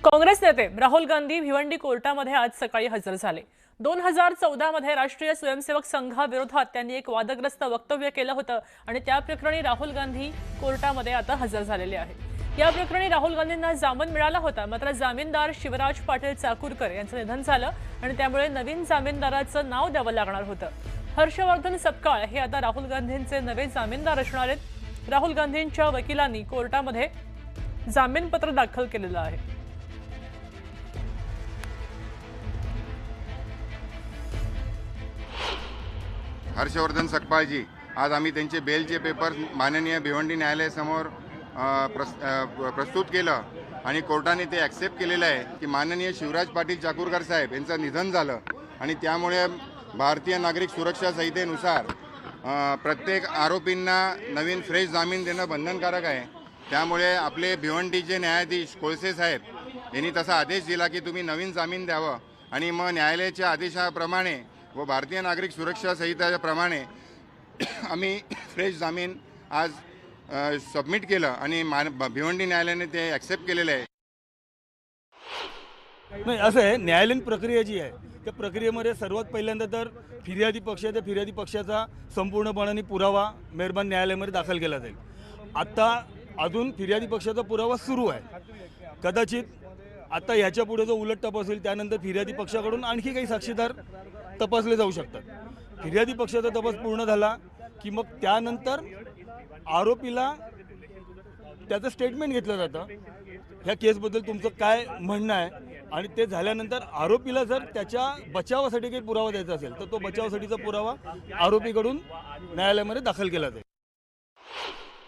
काँग्रेस नेते राहुल गांधी भिवंडी कोर्टामध्ये आज सकाळी हजर झाले। 2014 मध्ये राष्ट्रीय स्वयंसेवक संघाविरोधात त्यांनी एक वादग्रस्त वक्तव्य केलं होतं आणि त्या प्रकरणी राहुल गांधी कोर्टामध्ये आता हजर झालेले आहेत। या प्रकरणी राहुल गांधींना जामीन मिळाला होता, मात्र जामीनदार शिवराज पाटील चाकूरकर यांचं निधन झालं आणि त्यामुळे नवीन जामीनदाराचं नाव द्यावं लागणार होतं। हर्षवर्धन सपकाळ हे आता राहुल गांधींचे नवे जामीनदार असणार आहेत। राहुल गांधींच्या वकिलांनी कोर्टामध्ये जामीनपत्र दाखल केलेलं आहे। हर्षवर्धन सकपाळजी आज आम्ही त्यांचे बेलचे पेपर माननीय भिवंडी न्यायालयासमोर प्रस्तुत केलं आणि कोर्टाने ते ॲक्सेप्ट केलेलं आहे की माननीय शिवराज पाटील चाकूरकर साहेब यांचं निधन झालं आणि त्यामुळे भारतीय नागरिक सुरक्षा संहितेनुसार प्रत्येक आरोपींना नवीन फ्रेश जामीन देणं बंधनकारक आहे। त्यामुळे आपले भिवंडीचे न्यायाधीश कोळसे साहेब यांनी तसा आदेश दिला की तुम्ही नवीन जामीन द्यावं आणि मग न्यायालयाच्या आदेशाप्रमाणे व भारतीय नागरिक सुरक्षा संहितेप्रमाणे आम्ही फ्रेश जामीन आज सबमिट केलं आणि भिवंडी न्यायालयाने ते ॲक्सेप्ट केलेलं आहे। नाही, असं आहे, न्यायालयीन प्रक्रिया जी आहे त्या प्रक्रियेमध्ये सर्वात पहिल्यांदा तर फिर्यादी पक्ष त्या फिर्यादी पक्षाचा संपूर्णपणे पुरावा मेहरबान न्यायालयामध्ये दाखल केला जाईल। आता अजून फिर्यादी पक्षाचा पुरावा सुरू आहे। कदाचित आता ह्याच्या पुढे जो उलट तपास होईल त्यानंतर फिर्यादी पक्षाकडून आणखी काही साक्षीदार तपासले जाऊ शकतात। फिर्यादी पक्षाचा तपास पूर्ण झाला की मग त्यानंतर आरोपीला त्याचं स्टेटमेंट घेतलं जातं, ह्या केसबद्दल तुमचं काय म्हणणं आहे, आणि ते झाल्यानंतर आरोपीला जर त्याच्या बचावासाठी काही पुरावा द्यायचा असेल तर तो बचावासाठीचा पुरावा आरोपीकडून न्यायालयामध्ये दाखल केला जाईल।